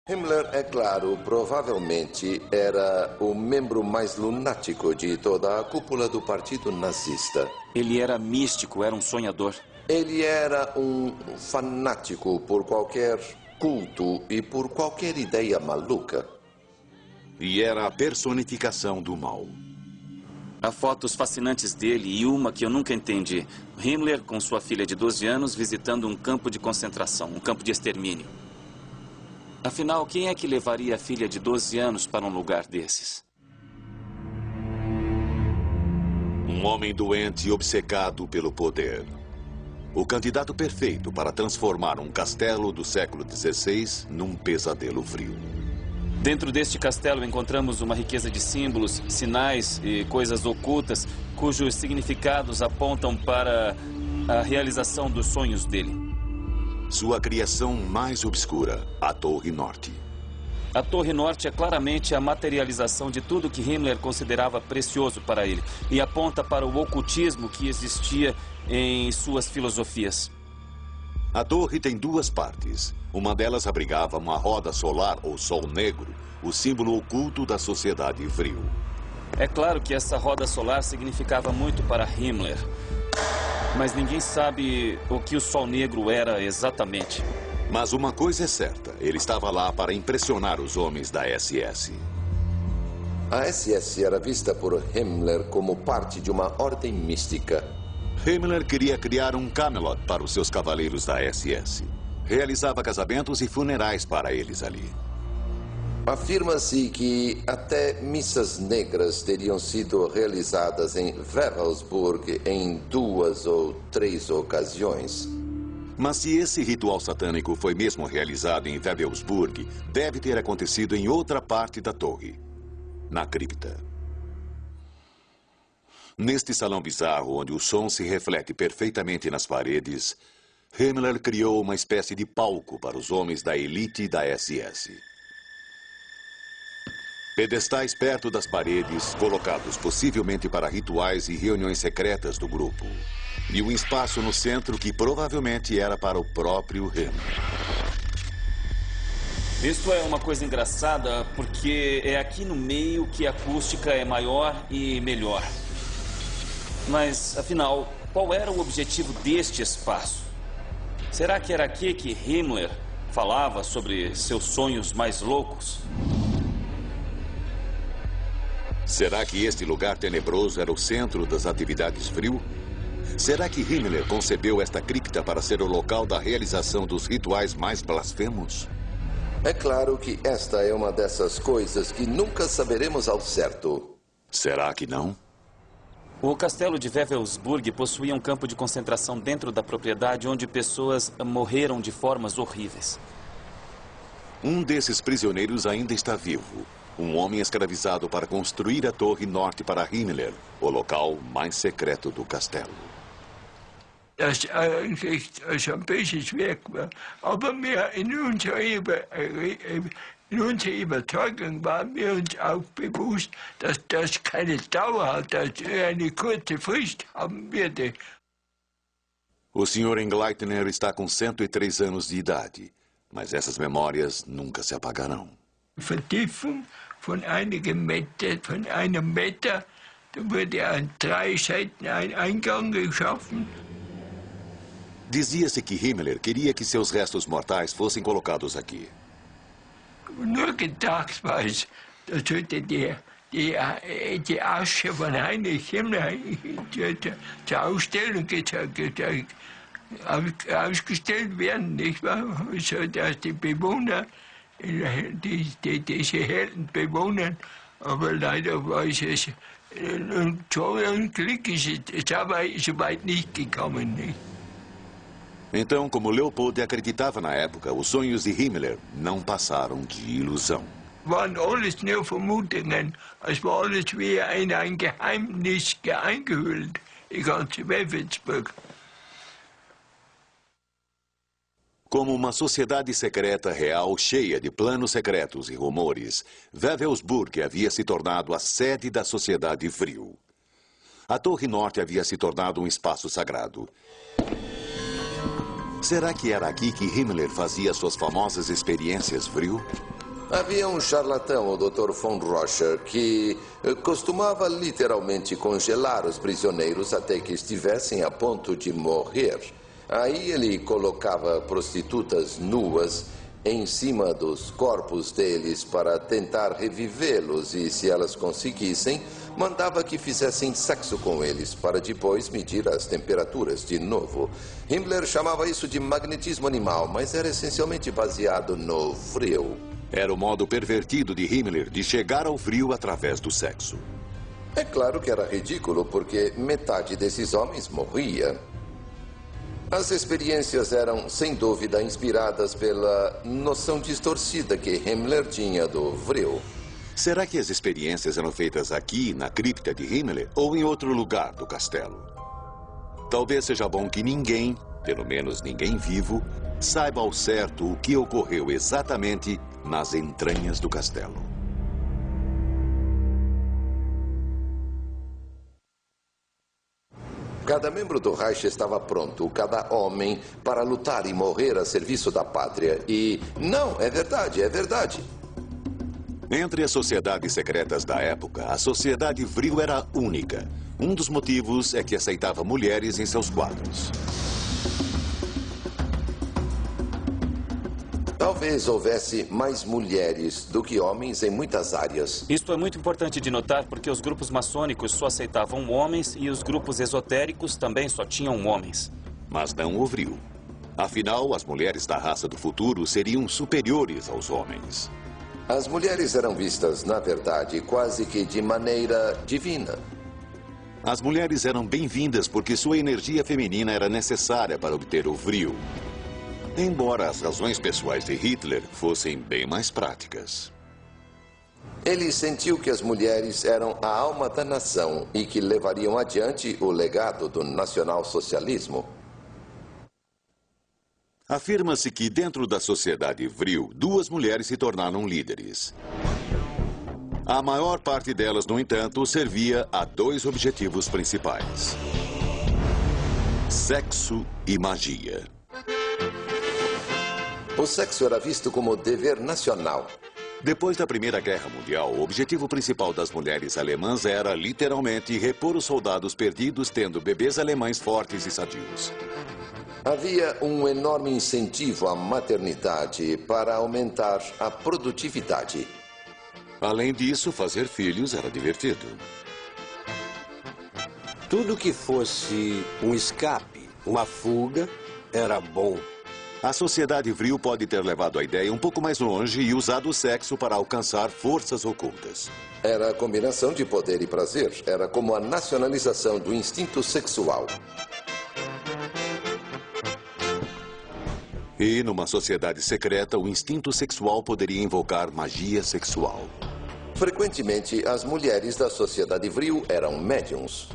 Himmler, é claro, provavelmente era o membro mais lunático de toda a cúpula do partido nazista. Ele era místico, era um sonhador. Ele era um fanático por qualquer culto e por qualquer ideia maluca. E era a personificação do mal. Há fotos fascinantes dele e uma que eu nunca entendi. Himmler com sua filha de 12 anos visitando um campo de concentração, um campo de extermínio. Afinal, quem é que levaria a filha de 12 anos para um lugar desses? Um homem doente e obcecado pelo poder. O candidato perfeito para transformar um castelo do século XVI num pesadelo frio. Dentro deste castelo encontramos uma riqueza de símbolos, sinais e coisas ocultas cujos significados apontam para a realização dos sonhos dele. Sua criação mais obscura, a Torre Norte. A Torre Norte é claramente a materialização de tudo que Himmler considerava precioso para ele e aponta para o ocultismo que existia em suas filosofias. A torre tem duas partes. Uma delas abrigava uma roda solar ou sol negro, o símbolo oculto da sociedade frio. É claro que essa roda solar significava muito para Himmler. Mas ninguém sabe o que o Sol Negro era exatamente. Mas uma coisa é certa, ele estava lá para impressionar os homens da SS. A SS era vista por Himmler como parte de uma ordem mística. Himmler queria criar um Camelot para os seus cavaleiros da SS. Realizava casamentos e funerais para eles ali. Afirma-se que até missas negras teriam sido realizadas em Wewelsburg em 2 ou 3 ocasiões. Mas se esse ritual satânico foi mesmo realizado em Wewelsburg, deve ter acontecido em outra parte da torre, na cripta. Neste salão bizarro, onde o som se reflete perfeitamente nas paredes, Himmler criou uma espécie de palco para os homens da elite da SS. Pedestais perto das paredes, colocados possivelmente para rituais e reuniões secretas do grupo. E um espaço no centro que provavelmente era para o próprio Himmler. Isso é uma coisa engraçada, porque é aqui no meio que a acústica é maior e melhor. Mas, afinal, qual era o objetivo deste espaço? Será que era aqui que Himmler falava sobre seus sonhos mais loucos? Será que este lugar tenebroso era o centro das atividades frio? Será que Himmler concebeu esta cripta para ser o local da realização dos rituais mais blasfemos? É claro que esta é uma dessas coisas que nunca saberemos ao certo. Será que não? O castelo de Wewelsburg possuía um campo de concentração dentro da propriedade onde pessoas morreram de formas horríveis. Um desses prisioneiros ainda está vivo. Um homem escravizado para construir a Torre Norte para Himmler, o local mais secreto do castelo. Das eigentlich schon ein bisschen schwer war. Aber wir in unserer Überzeugung waren wir uns auch bewusst, dass das keine Dauer hat, dass eine kurze Frist haben würde. O Sr. Engleitner está com 103 anos de idade, mas essas memórias nunca se apagarão. Vertiefung von von einem Meter, da wurde an 3 Seiten ein Eingang geschaffen. Dizia-se que Himmler queria que seus restos mortais fossem colocados aqui. Nur gedacht war es, da sollte die Asche von Heinrich Himmler zur Ausstellung ausgestellt werden, nicht wahr? So dass die Bewohner, diese Helden bewohnen, aber leider war es so ein Glück, ist es so weit nicht gekommen, nicht? Então, como Leopold acreditava na época, os sonhos de Himmler não passaram de ilusão. Waren alles nur Vermutungen. Es war alles wie in ein Geheimnis eingehüllt, die ganze Wewelsburg. Como uma sociedade secreta real cheia de planos secretos e rumores, Wewelsburg havia se tornado a sede da sociedade frio. A Torre Norte havia se tornado um espaço sagrado. Será que era aqui que Himmler fazia suas famosas experiências frio? Havia um charlatão, o Dr. von Rocher, que costumava literalmente congelar os prisioneiros até que estivessem a ponto de morrer. Aí ele colocava prostitutas nuas em cima dos corpos deles para tentar revivê-los e, se elas conseguissem, mandava que fizessem sexo com eles para depois medir as temperaturas de novo. Himmler chamava isso de magnetismo animal, mas era essencialmente baseado no frio. Era o modo pervertido de Himmler de chegar ao frio através do sexo. É claro que era ridículo, porque metade desses homens morria. As experiências eram, sem dúvida, inspiradas pela noção distorcida que Himmler tinha do frio. Será que as experiências eram feitas aqui, na cripta de Himmler, ou em outro lugar do castelo? Talvez seja bom que ninguém, pelo menos ninguém vivo, saiba ao certo o que ocorreu exatamente nas entranhas do castelo. Cada membro do Reich estava pronto, cada homem, para lutar e morrer a serviço da pátria. E não, é verdade, é verdade. Entre as sociedades secretas da época, a Sociedade Vril era única. Um dos motivos é que aceitava mulheres em seus quadros. Talvez houvesse mais mulheres do que homens em muitas áreas. Isto é muito importante de notar porque os grupos maçônicos só aceitavam homens e os grupos esotéricos também só tinham homens. Mas não o Vril. Afinal, as mulheres da raça do futuro seriam superiores aos homens. As mulheres eram vistas, na verdade, quase que de maneira divina. As mulheres eram bem-vindas porque sua energia feminina era necessária para obter o Vril. Embora as razões pessoais de Hitler fossem bem mais práticas. Ele sentiu que as mulheres eram a alma da nação e que levariam adiante o legado do nacionalsocialismo. Afirma-se que dentro da Sociedade Vril, 2 mulheres se tornaram líderes. A maior parte delas, no entanto, servia a 2 objetivos principais: sexo e magia. O sexo era visto como dever nacional. Depois da Primeira Guerra Mundial, o objetivo principal das mulheres alemãs era, literalmente, repor os soldados perdidos, tendo bebês alemães fortes e sadios. Havia um enorme incentivo à maternidade para aumentar a produtividade. Além disso, fazer filhos era divertido. Tudo que fosse um escape, uma fuga, era bom. A Sociedade Vril pode ter levado a ideia um pouco mais longe e usado o sexo para alcançar forças ocultas. Era a combinação de poder e prazer. Era como a nacionalização do instinto sexual. E, numa sociedade secreta, o instinto sexual poderia invocar magia sexual. Frequentemente, as mulheres da Sociedade Vril eram médiums.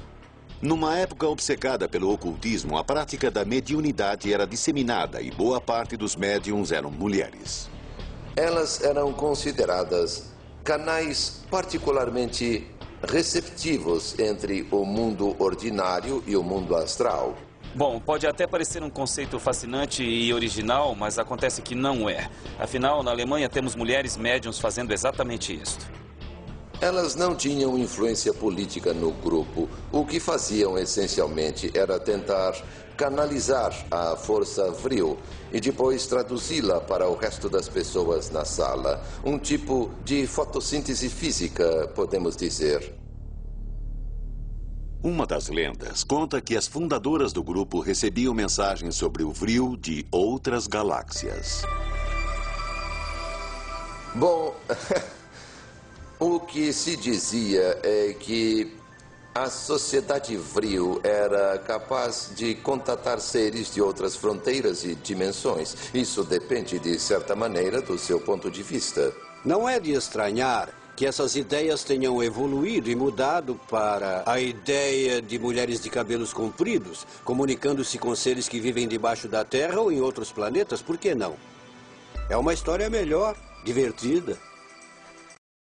Numa época obcecada pelo ocultismo, a prática da mediunidade era disseminada e boa parte dos médiums eram mulheres. Elas eram consideradas canais particularmente receptivos entre o mundo ordinário e o mundo astral. Bom, pode até parecer um conceito fascinante e original, mas acontece que não é. Afinal, na Alemanha temos mulheres médiums fazendo exatamente isto. Elas não tinham influência política no grupo. O que faziam essencialmente era tentar canalizar a força Vril e depois traduzi-la para o resto das pessoas na sala. Um tipo de fotossíntese física, podemos dizer. Uma das lendas conta que as fundadoras do grupo recebiam mensagens sobre o Vril de outras galáxias. Bom, o que se dizia é que a Sociedade Vril era capaz de contatar seres de outras fronteiras e dimensões. Isso depende, de certa maneira, do seu ponto de vista. Não é de estranhar que essas ideias tenham evoluído e mudado para a ideia de mulheres de cabelos compridos, comunicando-se com seres que vivem debaixo da Terra ou em outros planetas, por que não? É uma história melhor, divertida.